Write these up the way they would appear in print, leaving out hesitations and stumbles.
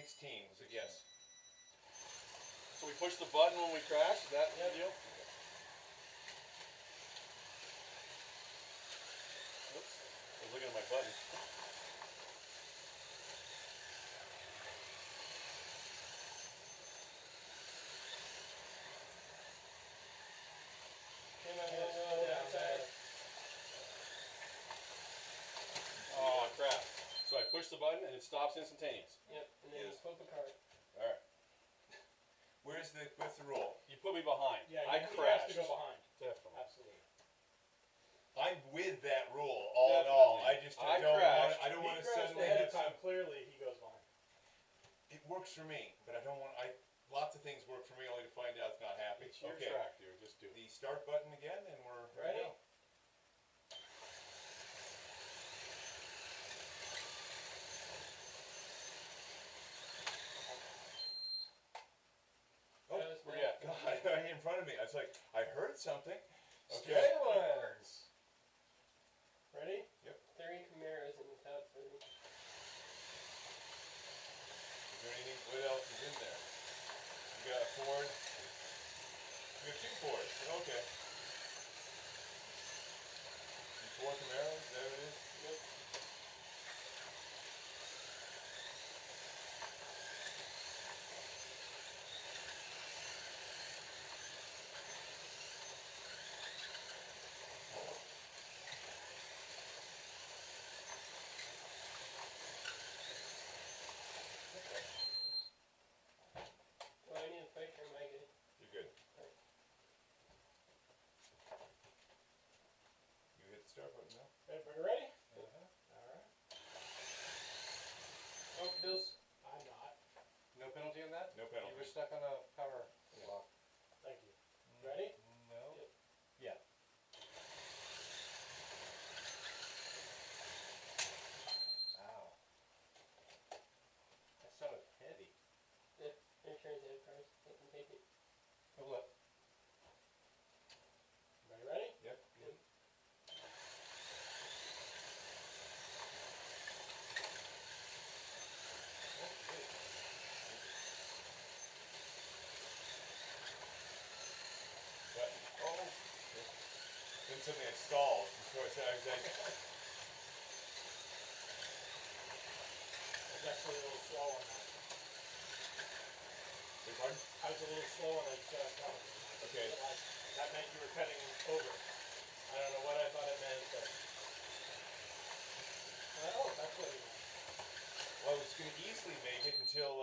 16 was a guess. So we push the button when we crash, is that the deal? Oops, I was looking at my button. Oh crap. So I push the button and it stops instantaneous. Yep, and then you flip a card. Alright. What's the rule? You put me behind. Yeah, I you crashed. have to go behind. Definitely. Absolutely. I'm with that rule, all in all. I just I don't want to suddenly ahead have of time. some. Clearly, he goes behind. It works for me, but I don't want. Lots of things work for me, only to find out it's not happy. It's your track, dude. Just do it. The start button again, and we're Ready? Oh, where you at? God, right in front of me. I was like, I heard something. Okay. Straight ones. Ready? Yep. 3 Camaros in the top 3. Is there anything? What else is in there? You got a Ford. You got 2 Fords. Okay. 4 Camaros. There it is. Yep. Well, I need a fake or am I good? You're good. You hit the start button now. Everybody ready? Uh-huh. Alright. Oh, Bill's. I'm not. No penalty on that? No penalty. You were stuck on a power lock. Thank you. Ready? No. Yep. Yeah. Ow. That sounded heavy. Yeah. Make sure he's cards. Let him take it. Hold up. Everybody ready? Yep. Yep. Oh. Then something that stalled before I was like, I was actually a little slow on that. beg pardon? I was a little slow on that set of cards. Okay. That meant you were cutting over. I don't know what I thought it meant, but. Oh, that's what he meant. Well, I was going to easily make it until,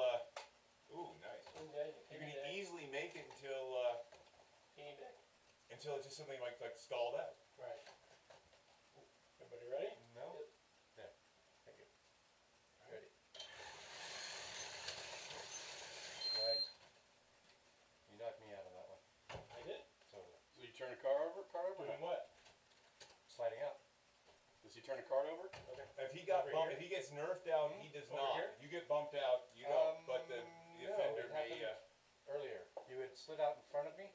ooh, nice. Okay, You can easily make it until, Teeny deck. until it's just something like stalled out. Right. Everybody ready? No? Yep. Yeah. Thank you. Ready. Right. You knocked me out of that one. I did. Totally. So you turn a car over? Doing what? Sliding out. Does he turn a card over? Okay. If he got Over bumped, here? if he gets nerfed out, he does Over not. here? You get bumped out, you don't. But the No, offender it may. happened earlier. You had slid out in front of me.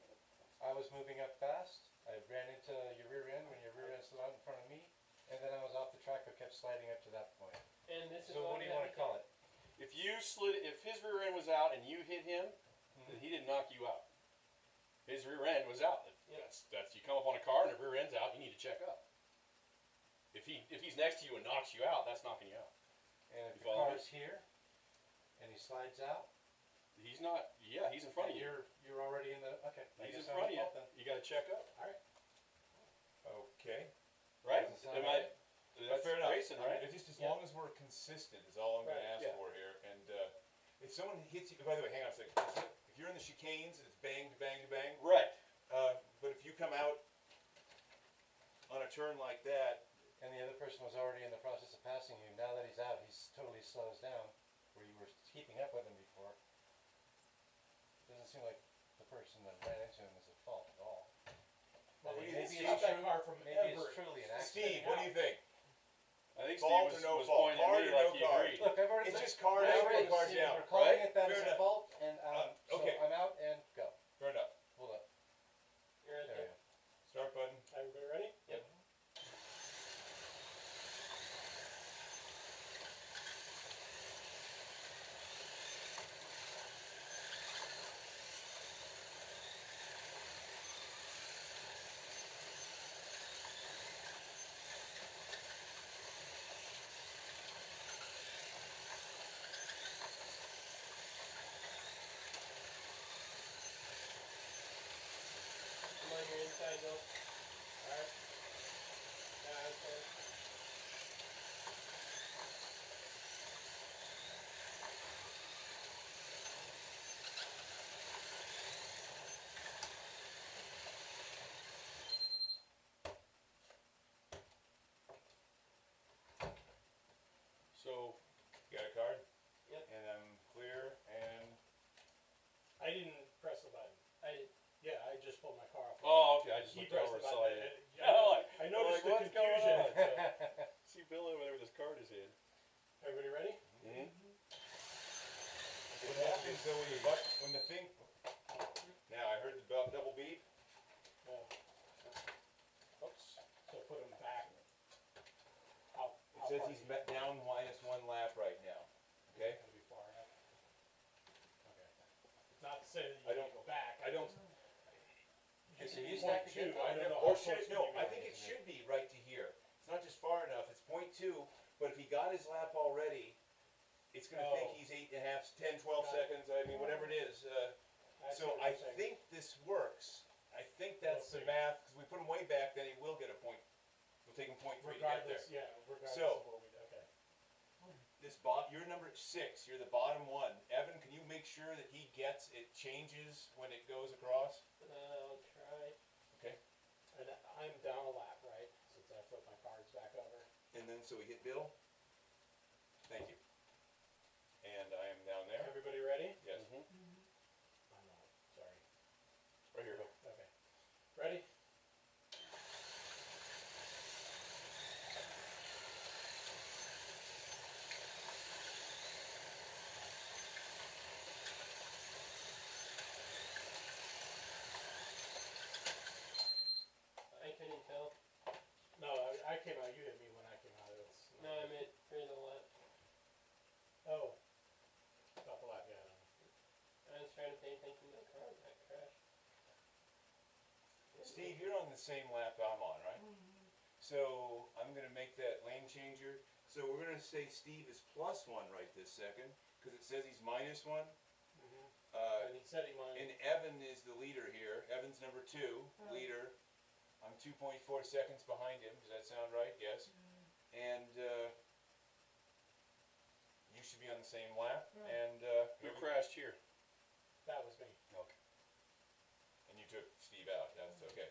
I was moving up fast. I ran into your rear end when your rear end slid out in front of me. And then I was off the track but kept sliding up to that point. And this is So what do you want to call it? If his rear end was out and you hit him, then he didn't knock you out. His rear end was out. Yeah. That's you come up on a car and the rear end's out, you need to check up. If he's next to you and knocks you out, that's knocking you out. And if You the follow me? car's here and he slides out, He's not. Yeah, he's in front of you. you're already in the. Okay. I He's in guess I'm front of you. fault then. You got to check up, Okay. right? Doesn't sound Am right. That's Fair enough. racing, right? It's just as Yeah. long as we're consistent is all I'm going to Right, ask yeah. for here. And if someone hits you, by the way, hang on a second. If you're in the chicanes and it's bang to bang to bang, Right. but if you come out on a turn like that, And the other person was already in the process of passing you. Now that he's out, he's totally slows down where you were keeping up with him before. Doesn't seem like the person that ran into him is at fault at all. Well, I mean, maybe maybe stop it's that true. car from Maybe ever. it's truly an accident. Steve, what do you think? I think Fault Steve or no was fault? pointing Card at me or like no he card? agreed. Look, I've already. It's just card I've out already or card seen- down, We're calling right? it that Fair as a enough. fault, and okay. so I'm out and go. Fair enough. Hold up. You're at There we the. go. Start button. Everybody ready? Yep. side though. Alright. Yeah, that's fine. So, You got a card? Yep. And I'm clear and I didn't press the button. Yeah, I just pulled my car off. oh, okay, I just He looked pressed over the and saw button. you. I noticed the what's going confusion. on? See Bill over there with his card in his hand. Everybody ready? Mm-hmm. what happens though when when the thing, now I heard the double beep. Oops. So put him back. How It says far he's do you- down -1 lap right now, okay? Gonna be far enough. Okay. Not to say that you I need don't- to go back. I don't- Okay, so you Point stacked two, it. I don't know. Or how should, close no, you I are. think it should be right to here. It's not just far enough, it's 0.2, but if he got his lap already, it's gonna think Oh. he's 8.5, 10, 12 Got it. seconds, I mean, whatever it is. That's So what I you're saying. think this works. I think that's the We'll see. math, because we put him way back, then he will get a point. We'll take him 0.3 to get there. Regardless, yeah, regardless So- of what we do. Okay. You're number 6, you're the bottom one. Evan, can you make sure that he gets, it changes when it goes across? I'll try. Okay. And I'm down a lap, right? Since I flipped my cards back over. And then, so we hit Bill? Thank you. And I am down there? Everybody ready? Yes. Mm-hmm. I'm not. Sorry. Right here, Bill. Okay. Ready? I couldn't tell. No, I came out. You hit me when I came out. It's No, I meant for the left. Oh. About the lap, yeah. I don't know. I was trying to pay attention to the car and that crashed. Steve, you're on the same lap I'm on, right? So I'm gonna make that lane changer. So we're gonna say Steve is +1 right this second, because it says he's -1. And he said he wanted. And Evan is the leader here. Evan's number 2, leader. I'm 2.4 seconds behind him. Does that sound right? Yes. And you should be on the same lap. And Who crashed here? That was me. Okay. and you took Steve out. That's okay.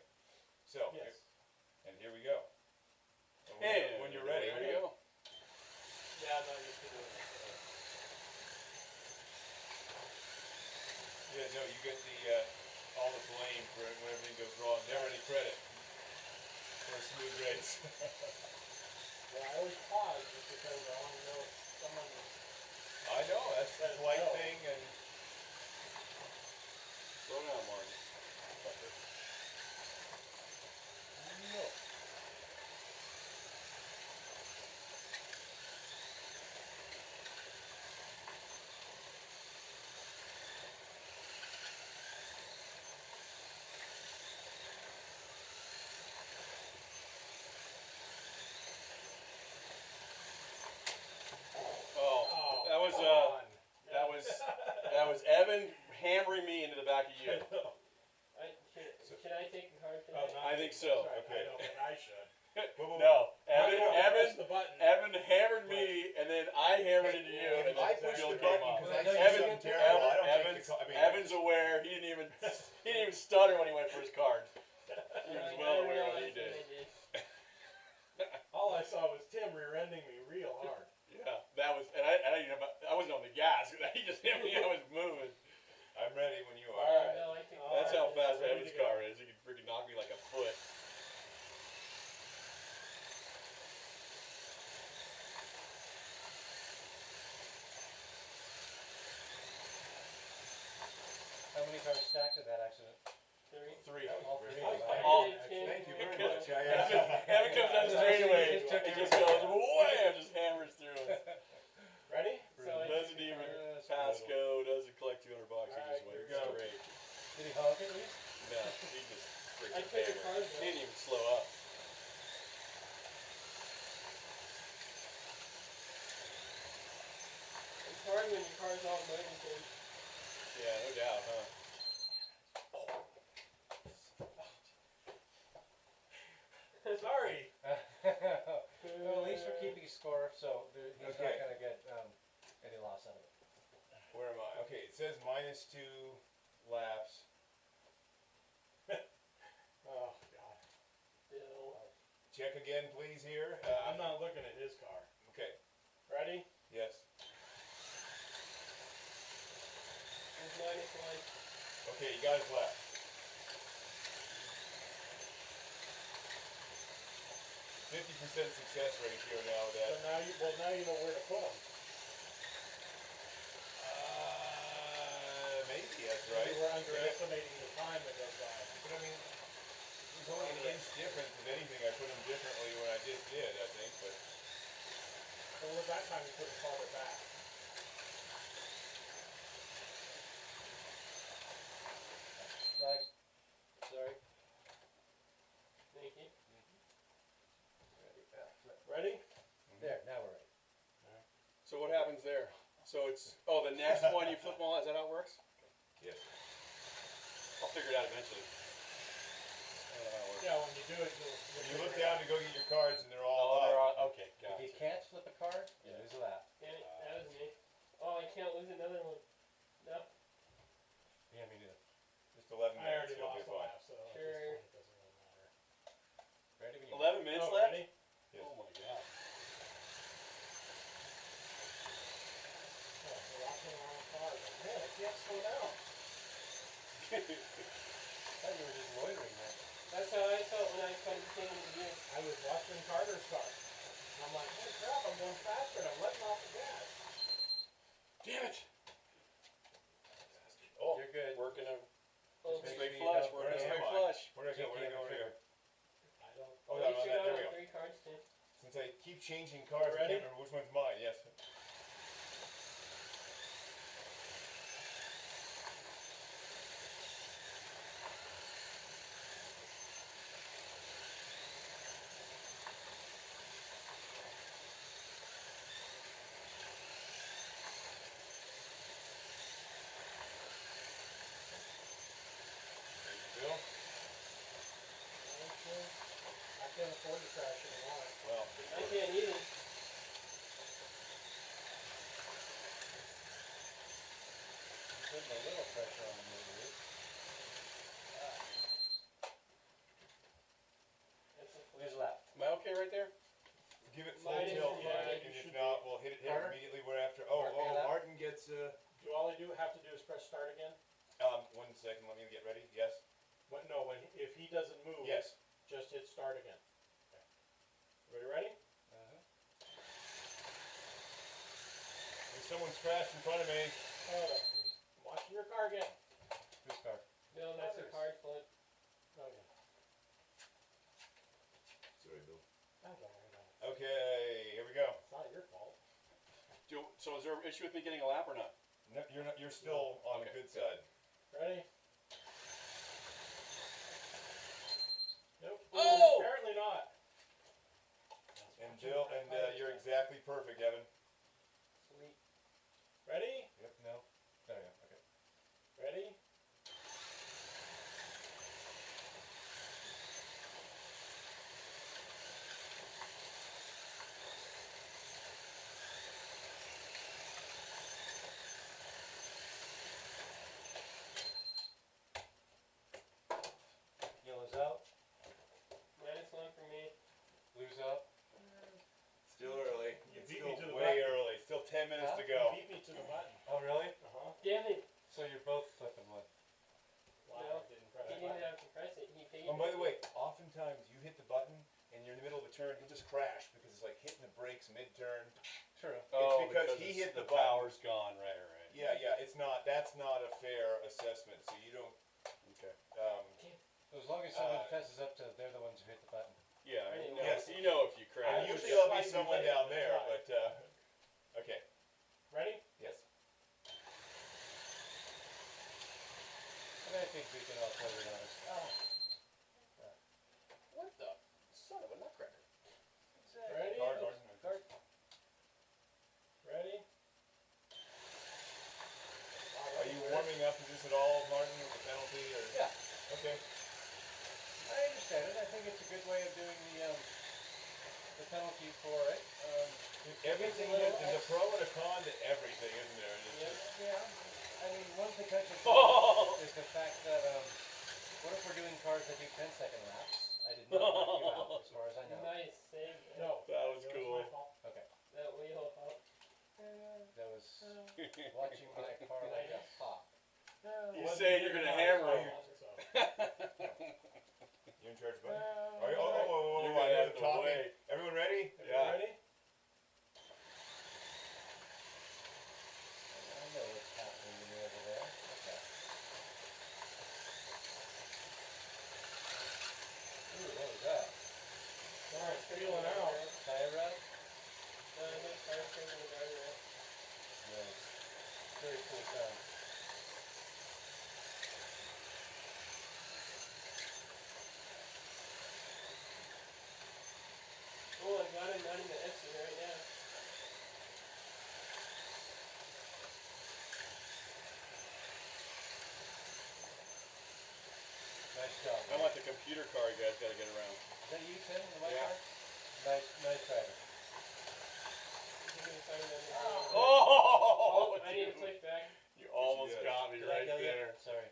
So Yes. and here we go. And And when you're ready, there you go. Yeah, I'm not used to doing that. Yeah, no, you get the all the blame for when everything goes wrong. Never any credit for a smooth race. Yeah, I always pause just because I want to know if someone. I know that's the polite No. thing, and Slow down, Marty. no. Oh, Oh, that was come on. that was Evan hammering me into the back of you. Should I take the car Oh, today? not I me. think so. That's right. Okay. I know, but I should. No, I Evan, know, I Evan, pressed the button. Evan hammered me, and then I hammered into you, and If I then push Bill the came button off. because I No, see you something didn't. terrible, I don't Evan's, take the call. I mean, Evan's aware. He didn't even stutter when he went for his card. He was I well didn't aware what he realize did. All I saw was Tim rear-ending me real hard. Yeah, that was, and I didn't know, I wasn't on the gas. He just hit me. I was moving. I'm ready when you are. Alright. No, I think That's how Alright, fast ready Evan's to go. car is. He could freaking knock me like a foot. How many cars stacked at that accident? 3. 3. All Very three. nice. All- Thank you very Because- much. I, Evan comes down the straightaway. Just took He it. just goes wham, just hammers through us. Ready? So I Doesn't took the even car. pass go. Doesn't collect $200. He Alright, just went here we go. straight. Did he honk at least? No, he just I freaking took the hammered. cars He though. didn't even slow up. It's hard when your car's all Burlington. Yeah, no doubt, huh? check again, please, here. I'm not looking at his car. Okay, Ready? yes. It's -1. Okay, you got his left. 50% success ratio now with So that. now you know where to put them. Maybe that's right. You were underestimating the time that goes by. But I mean, he's only an inch difference. If anything, I put him differently when I just did, I think, but. So with that time you put it farther back. Flag. Sorry. Thank you. Ready? There, now we're ready. So what happens there? So it's, the next one you flip them all, is that how it works? Yes. I'll figure it out eventually. I don't know how it works. Yeah, when you do it, you'll When you look figure it down out. to go get your cards and they're Oh, all they're up. on, okay, If you gotcha. can't flip a card, you Yeah. lose a lap. That was me. Oh, I can't lose another one. No. Yeah, me neither. Just 11 I minutes, already you'll be lost a fine. lap, so at Sure. this point it doesn't really matter. Ready when you 11 minutes Oh, left? ready? Yes. Oh my god. Oh, we're rocking around the car. Like, man, I can't slow down. I thought you were just loitering there. That's how I felt when I finally came into view. I was watching Carter's car. And I'm like, holy crap, I'm going faster and I'm letting off the gas. Damn it! Oh, You're good. Working a Oh, Make straight sure you flush, don't working a burn straight your flush. where did I go? Where did I go? Where did I go? I don't. Oh, at no, least no, you that, got there all we go. 3 cards, Tim. Since I keep changing cards, I Ready? can't remember which one's mine. Yes. Bill? I can't afford to crash anymore. Well, I can't either. You're putting a little pressure on me, Luke. That's a Lose flip. a lap. Am I okay right there? give it full Mine is tilt, from yeah, mine. and You if should not, we'll hit it Carter? immediately where after. Oh, Mark it up. Martin gets, Do all I have to do is press start again? 1 second, let me get ready. Yes? If he doesn't move, Yes. just hit start again. Okay. Everybody ready? Uh-huh. If someone's crashed in front of me, Oh, that's me. I'm watching your car again. Whose card? No, that's a Others. card flip. Okay. sorry, Bill. I don't know. Okay, here we go. It's not your fault. So is there an issue with me getting a lap or not? No, you're not. You're still on the Okay, good side. Ready? Nope. Oh! Apparently not. And Bill, and you're exactly perfect, Evan. Sweet. Ready? Yep, no. There we go, okay. Ready? Yellow's out. -1 for me. Blue's up. Still early. You It's beat still me to the way button. early. Still 10 minutes Huh? to go. You beat me to the button. Oh, really? Uh-huh. Damn it. So you're both flipping one. Wow, No, I didn't press He that didn't button. have to press it. He paid. Oh, by the way, oftentimes you hit the button and you're in the middle of a turn, he'll just crash because it's like hitting the brakes mid-turn. True. because he hit the button. power's gone, right. Yeah, it's not. That's not a fair assessment. So you don't. Okay. So as long as someone Uh, fesses up to they're the ones who hit the button. Yeah, I mean, Yes. you know if you crash. Usually yeah. there'll be Slightly someone late, down but there, try. but okay. Ready? Yes. And I think we can all play with honest. What the son of a nutcracker? Ready? Card, Martin. Card. Ready? Are you warming up to this at all, Martin, with the penalty, or? Yeah. Okay. I understand it. I think it's a good way of doing the penalty for it. Everything there's a pro and a con to everything, isn't there? And it's just- Yeah. I mean, one potential Oh! is the fact that what if we're doing cars that do 10-second laps? I did not knock you out, as far as I know. Nice save. man. No. That was it cool. my fault. Okay, That way you'll help. that was watching my car like a hawk. You say you're gonna hammer him. So. You in charge, buddy? Are you? Oh, You're I gonna hear have the to talking. wait. Everyone ready? Yeah. Ready? I know what's happening to me over there. Okay. Ooh, what was that? Alright, feeling out. Tire rub? No, I think fire taking the guardrail. Nice. Very cool sound. Oh, I got him not in the exit right now. Nice job. I want the computer car you guys gotta get around. Is that you, Tim, in the white Yeah. car? Nice driving. He's gonna find another Oh. Oh, Oh, I need to dude. click back. You almost did. got me Did I right kill you? there. Sorry.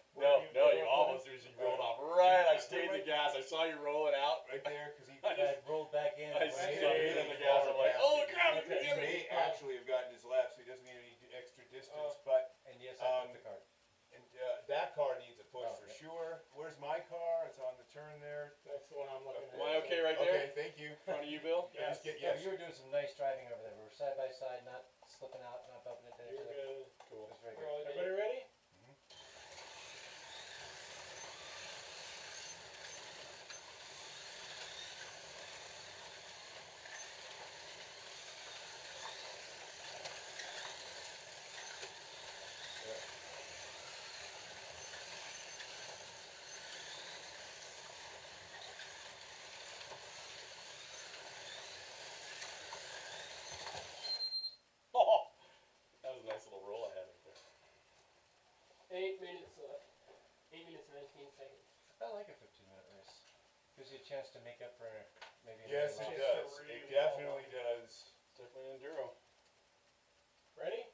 No, you almost did. You rolled off right. I stayed in the gas. I saw you roll it out. Right there, because he. I I rolled back in. I When stayed in the He gas. far I'm like, past oh it. crap! Okay. He Damn it. may actually have gotten his lap, so he doesn't need any extra distance. Oh. But And yes, I took the card. and, that car needs a push Oh, for okay. sure. Where's my car? It's on the turn there. That's the one I'm looking at. Am I okay right there? Okay, thank you. In front of you, Bill? I just get Yeah, yes. you were doing some nice driving over there. We were side by side, not slipping out, not bumping into each You're other. good. It Cool. was very We're good. all good. Everybody ready? Oh, that was a nice little roll I had right there. 8 minutes left. 8 minutes and 19 seconds. I like a 15-minute race. Gives you a chance to make up for maybe Yes, another it loss. does. It definitely does. It's definitely an enduro. Ready?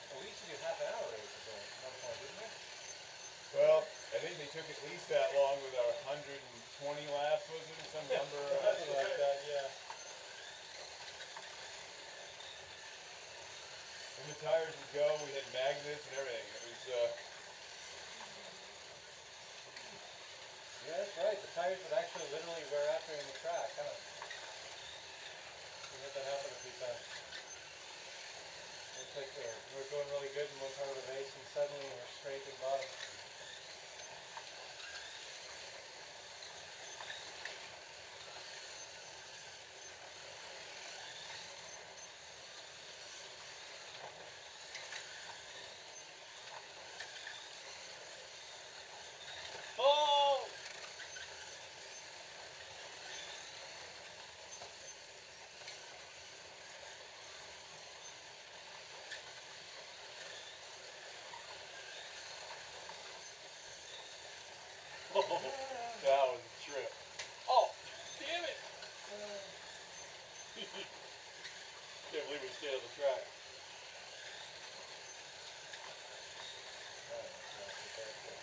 Well, we used to do half an hour races at one point, didn't we? Well, I think they took at least that long with our 120 laps, wasn't it? Some number Something like that, yeah. when the tires would go, we had magnets and everything. It was, Yeah, that's right. The tires would actually literally wear after in the track, huh? We had that happen a few times. Looks like we were going really good in one part of the race, and suddenly we're scraping bottom. Oh! That was a trip. Oh, damn it! Can't believe we stayed on the track. Alright, so that's the best one.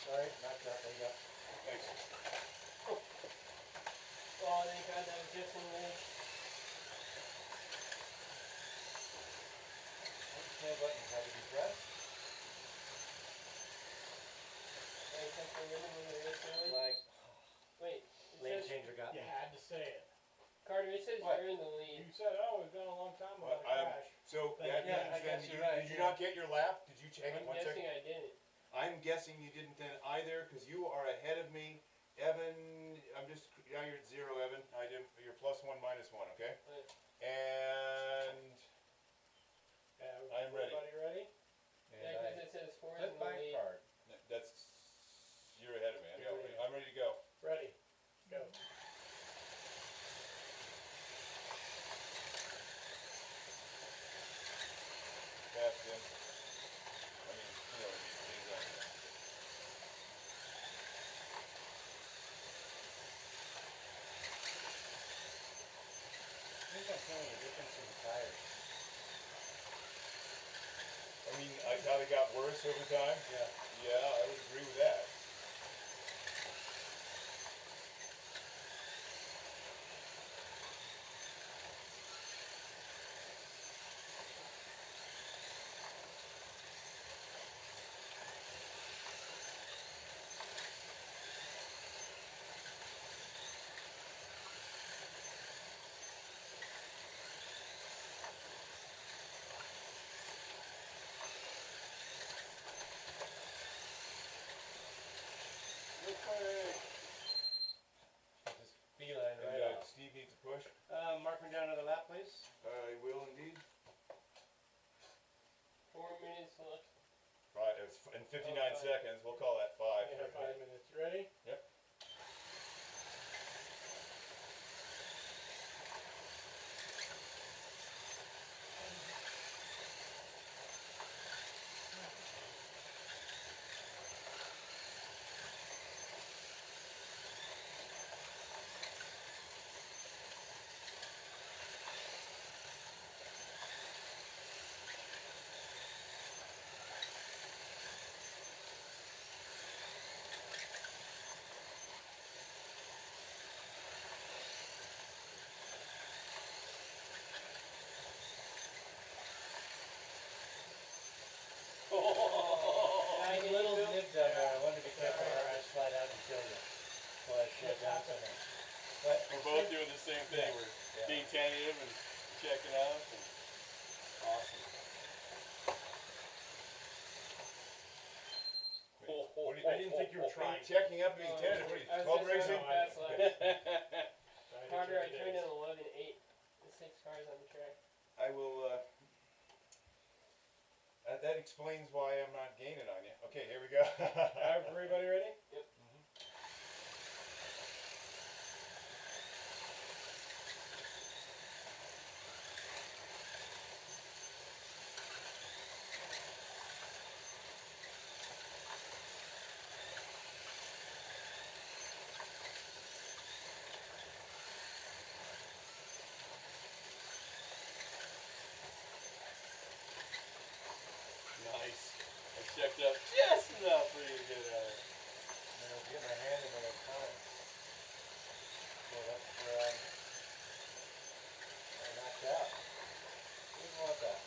Sorry, knocked out. There you go. Thanks. Oh, thank God that was just one leg. Those snow buttons had to be pressed. I kept remembering when the race going. Like, Wait, lane it says, changer got You me. had to say it. Carter, it says What? you're in the lead. You said, oh, we've gone a long time without a crash. so Yeah, that I means then guess you're right, did you yeah. not get your lap? Did you check it I'm one guessing second? I didn't. I'm guessing you didn't then either, because you are ahead of me tires. I mean, I thought it got worse over time. Yeah. Yeah, I would agree with that. Which way? Just beeline And, right off. Steve needs a push. Mark me down to the lap, please. I will indeed. 4 minutes left. Right, it's in 59 Oh, 5. seconds. We'll call that 5. Yeah, 5 minutes. Ready? Yep. I There's didn't little know. nib down there. I wanted to be careful or I slide out and kill you. So I slid down somewhere. But We're both doing the same thing. We're yeah. being tentative and checking up. And awesome. What do you- I didn't think you were trying. Checking up being tentative. What are you, I was club just racing? running fast lap. I Carter, I did turned in days. 11.8. The 6 cars on the track. I will, that explains why I'm not gaining on you. Okay, here we go. Everybody ready? Nice. I checked up just enough for you to get out. And I was getting my hand in the right time. So that's where I knocked out. Didn't want that.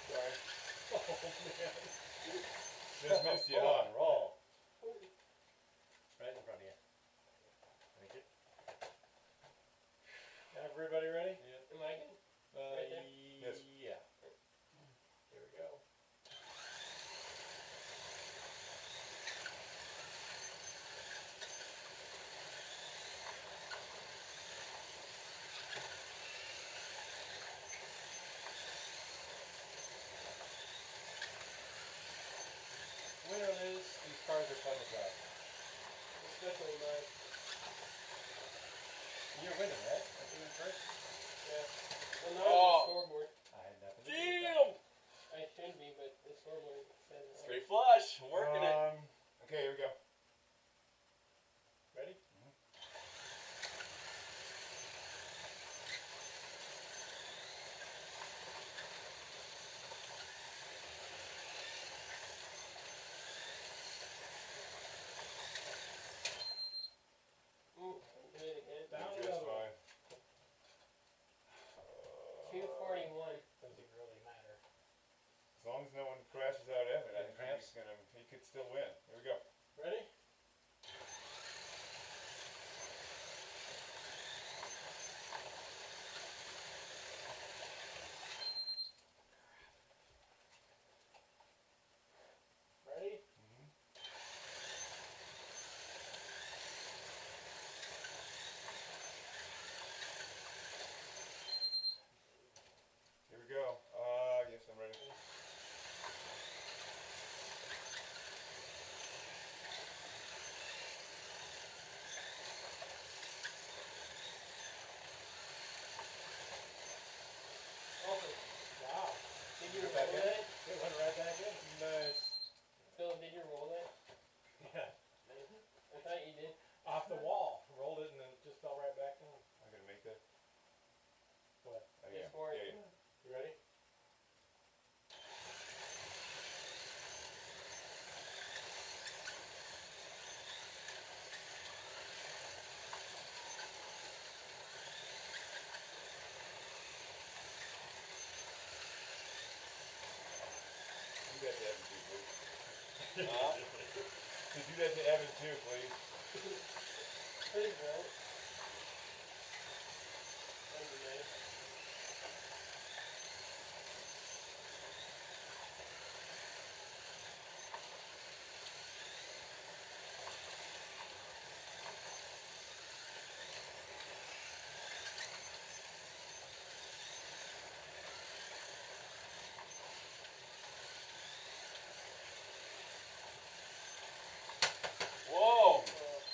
Sorry. Oh, man. Just missed you, Hold huh? on, roll. Right in front of you. Thank you. Everybody ready? Am I good? Right there? Yes. Yeah. Here we go. Win or lose, these cars are fun to drive. Especially mine. You're winning, right? Aren't you in first? Yeah. Well, not Oh. on the scoreboard. I had nothing to do with that. Damn! I should be, but the scoreboard says it. Straight flush. I'm working it. Okay, here we go. Ready? Ooh, do it again. Down Just the other one. fine. 241. Doesn't really matter. As long as no one crashes out Evan, I Any think he's gonna, he could still win. Here we go. Ready? that to Evan too, please. Pretty good. That'd be nice. Whoa!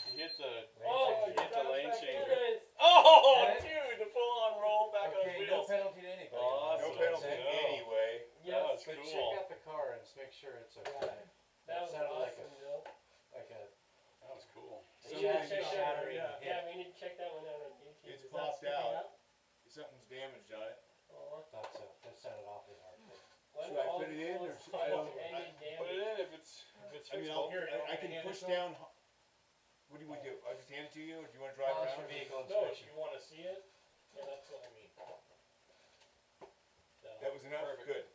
You hit the Oh, you hit the lane changer. Goodness. Oh, Got it? dude, the full on roll back on Okay, his no wheels. penalty to anybody. Awesome. No penalty No. anyway. Yes, That was But cool. check out the car and just make sure it's okay. that was sounded like awesome, Bill. Like a That was cool. You Yeah, should check it's that out. shattering hit. Yeah, we need to check that one out on YouTube. It's Is that popped sticking out. up? Something's damaged on it. Aw. thought so. That sounded awfully hard. Why Should don't I all fit it in, or tools should I don't- ended Put it damage? in if it's I mean, fixable. Here, I can hand push it to him? down. What do we do? I just hand it to you, or do you want to drive Polish around? your vehicle No, if inspection. you wanna see it, yeah, that's what I mean. That was enough? Perfect. Good.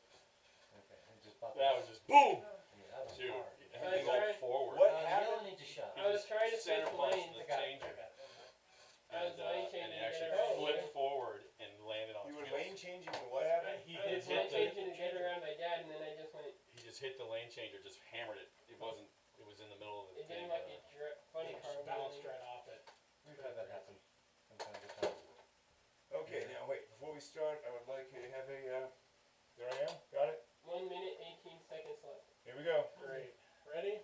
Okay, and just pop That it. was just boom! Yeah, that was Dude, hard. everything Alright. all forward. What The yellow happened? needs a shot. I was trying to Center switch plus lanes. the I got it, changer. I got it. I was lane And changing it to actually get around flipped here. forward and landed on You his were wheels. lane changing, and what happened? He I did was hit lane the- changing to get around my dad, and then I just went. He just hit the lane changer, just hammered it. It wasn't. It was in the middle of the It thing. didn't like a funny It car just bounced wheeling. right off it. We've had that happen from time to time. Okay, now wait, before we start, I would like to have a, there I am, got it? 1 minute, 18 seconds left. Here we go. Great. Ready?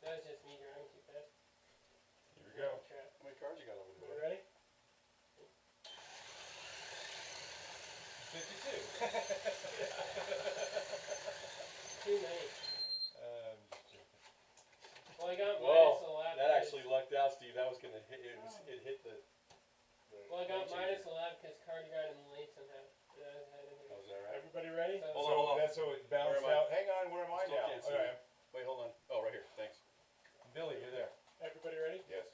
That was just me driving too fast. Here we go. Trap. How many cars you got over You there? ready? 52. Too many. Just joking. Well, I got Whoa, minus a lap. That actually lucked out, Steve. That was gonna hit. It hit the. Well, I got lane minus changer. a lap because Carter got in the late somehow. Yeah, I was ahead of him. Oh, is that right? Everybody ready? So- Hold on, So hold on. that's so it bounced Where am I? out. Hang on, where am I Still now? can't see Okay. Wait, hold on. Oh, right here. Thanks. Billy, you're there. Everybody ready? Yes.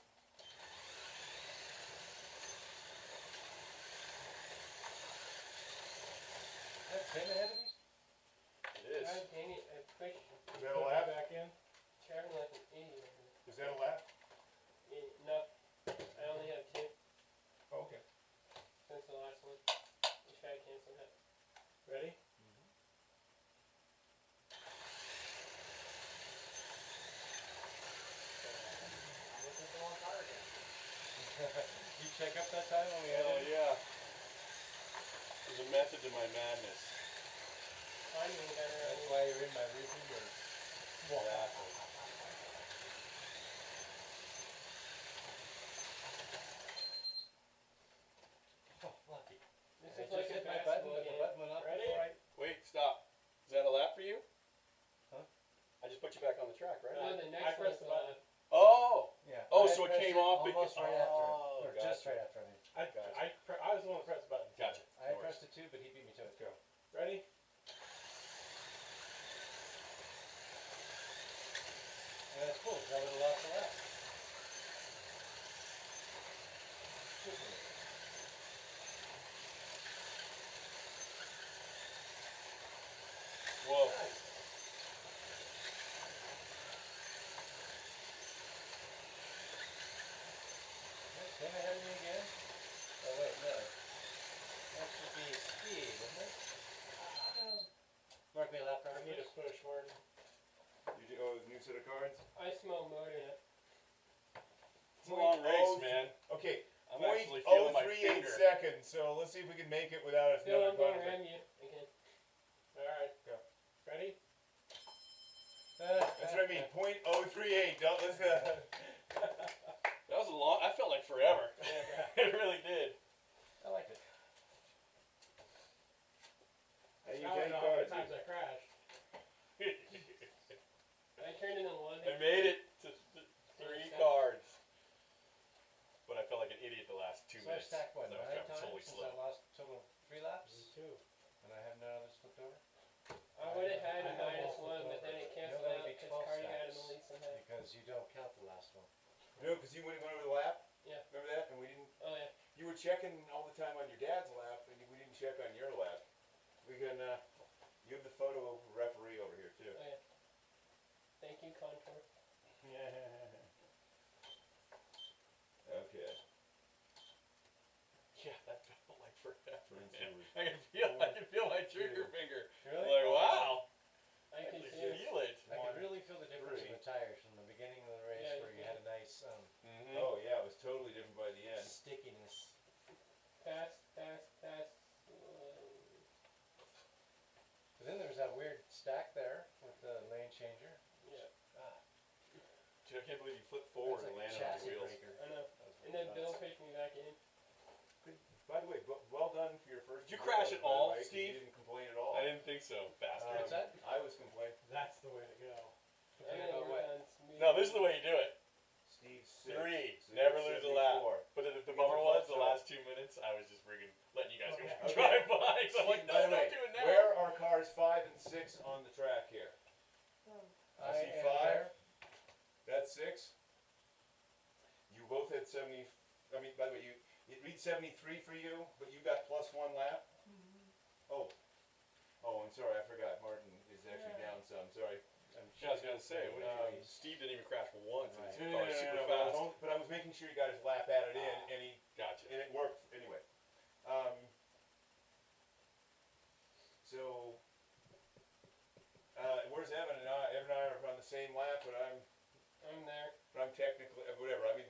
That's Tim ahead of me? It is. God dang it, I pushed Is that a lap? Back in. traveling like an idiot. Is that a lap? No, I only have 2 Oh, okay. since the last one. Let's try to cancel that. Ready? I'm looking for one car again. You check up that time when we had Oh it? yeah. There's a method to my madness. Timing got around That's me. why you're in my rearview mirror. Exactly. Oh, lucky. This I is just like a hit my button, basketball but the game. button went off Ready? before I... Wait, stop. Is that a lap for you? Huh? I just put you back on the track, right? No, the next pressed one's the button. Oh. Yeah. Oh, I so it pressed came off almost because- right after him. Oh, Or just gotcha. right after him. I was the one that pressed the button. Gotcha. I No worries. pressed it too, but he beat me to it. Go. Ready? And that's cool. That would have lost the lap. Whoa. Tim ahead of me again? Oh wait, no. That should be speed, isn't it? Mark me a lap I driver, need a please. push word. You do, oh, new set of cards? I smell motor. It's a long race, Oh, man. Okay, I'm point actually oh feeling my 38 finger. seconds, so let's see if we can make it without us. Bill, another I'm going conflict. around you again. Alright, go. Ready? That's what I mean, point oh 38, don't, let's, That was a long. I felt like forever. It really did. I like it. Hey, you Now I take know how many cards. times I crashed. I turned in a one. I made it to 3 cards. But I felt like an idiot the last 2 So I minutes. stacked what, 9 So I got times totally since slow. I lost total 3 laps? Me too. And I have none of this flipped over? I would have had I a have minus all 1, but flipped then over. it canceled You'll only out be because 12 Carter got in stacks. the lead somehow. Because you don't No, because you went over the lap. Yeah. Remember that? And we didn't. Oh yeah. You were checking all the time on your dad's lap, and we didn't check on your lap. We can. You have the photo referee over here too. Oh yeah. Thank you, Contour. Okay. Yeah, that felt like forever. Turn Man. to I can feel my trigger finger. Really? Like, wow. I I can can see it. feel it. I One, could really feel the difference in three. the tires from the beginning of the race Yeah, where you you had a nice Mm-hmm. Oh yeah, it was totally different by the end. stickiness. Fast. But then there was that weird stack there with the lane changer. Yeah. Dude, I can't believe you flipped forward That's and like a landed on chassis your wheels. breaker. I know. That was And then nuts. Bill pushed me back in. By the way, well done for your first. Did you crash year, at by the all, way, 'cause Steve? You didn't complain at all. I didn't think so, bastard. What's that? I was complaining. That's the way to go. I'm Okay, gonna about work what? on smooth. No, this is the way you do it. Steve 3, So never you're lose a lap. 74. But the Get bummer the was flex the on. last 2 minutes, I was just friggin' letting you guys go Okay. drive by. So I'm like, Steve, no, by the don't way, do it now. where are cars 5 and 6 on the track here? I see am 5. there. That's 6. You both had 70. I mean, by the way, it reads 73 for you, but you got plus 1 lap. Oh, I'm sorry, I forgot. Martin is actually Yeah. down some. Sorry. Yeah, I was gonna say, what Um, did you, Steve didn't even crash once, and his No, car's super but I was fast. only- but I was making sure you got his lap added in, Gotcha. and it worked anyway. So, where's Evan and I? Evan and I are on the same lap, but I'm there. I'm technically whatever. I mean,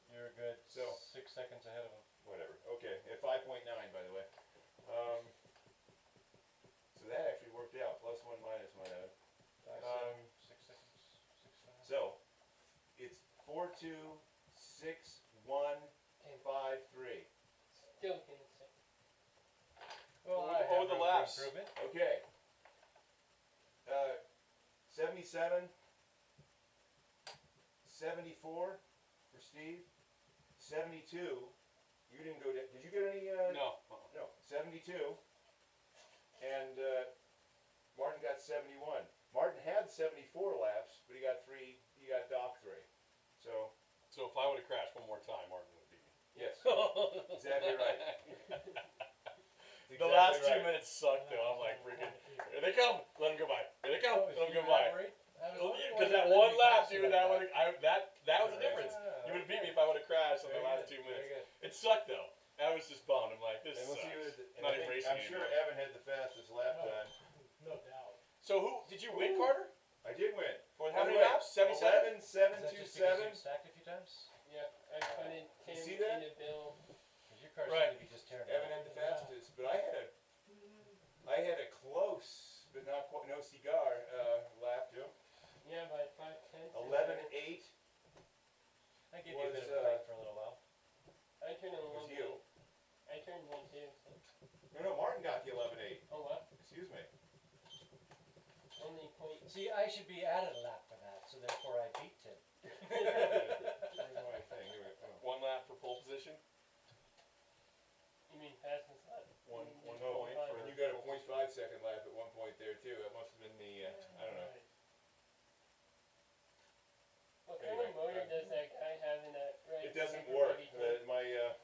You're a good So- 6 seconds ahead of him. whatever. Okay, at 5.9, by the way. So that actually worked out. Plus 1 minus 1. 5, Um, 6 seconds. 6 seconds. So it's 4-2, 6-1, 5-3. Still can't say. Well, Over- I have over the room for laps. improvement. Okay. 77, 74 for Steve. 72. You didn't go. Did you get any? No. No. 72. And Martin got 71. Martin had 74 laps, but he got 3. He got docked 3. So So if I would have crashed one more time, Martin would beat me. yes, exactly right. The last 2 minutes sucked though. I'm like, freaking, here they come. Let them go by. Here they come. Oh, Let so them you go by. elaborate? I was wondering why Because you that let one me lap, pass you dude, like that was the Yeah, difference. You would have beat okay. me if I would have crashed in the Very last good, 2 very minutes. good. It sucked though. I was just bummed. I'm like, this And we'll sucks. see who is. Not even racing I'm sure anymore. Evan had the fastest lap Oh. time. No doubt. So who did you win, Carter? I did win. For By how the many way, laps? 77. 11, 7, Is that 2, just because 7. you stacked a few times? Yeah, I put in Tim see that? into Bill. Because your car Right. seemed to be just tearing Evan down. had the fastest, but I had a close, but not quite, no cigar lap too. Yeah, by 5/10. 11-8 I gave you a bit was, of a fight for a little while. I turned in was 1 you. I turned 1 too. So. No, Martin got the 11-8. Oh what? Excuse me. Only point. See, I should be added a lap for that, so therefore I beat Tim. Where's my thing? Here we go. 1 lap for pole position. You mean fastest lap? One Oh, point and for you got a 0.5 second lap at one point there too. That must have been the, I don't know. Right. What kind Anyway, of motor does that guy have in that right? It doesn't super work. heavy tank? My, Yeah,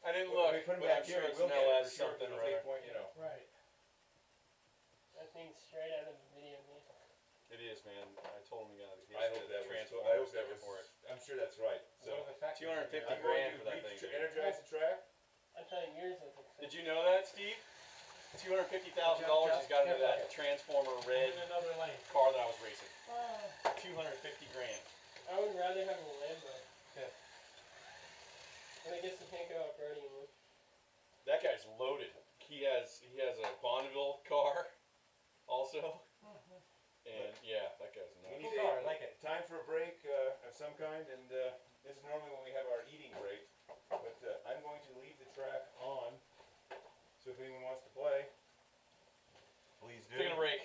I didn't when look, we put him but back I'm sure here, it's we'll an get it LS for sure, something because or it's other. 8 point, you know. right. That thing's straight out of the video game. It is, man. I told him he got it. I hope that was, transform I hope that was, for it. I'm sure that's right. So, What are the factors? 250 I'm grand going for that to thing, dude. energize the track. I thought yours was expensive. Did you know that, Steve? $250,000 he's got into that Transformer red In another lane. car that I was racing. 250 grand. I would rather have a Lambo. Okay. But I guess you can't go off-roading one. That guy's loaded. He has a Bonneville car, also, and yeah, that guy's We nuts. need Cool car, I like it. time for a break of some kind, and this is normally when we have our eating break. But I'm going to leave the track on, so if anyone wants to play, please do. Taking a break.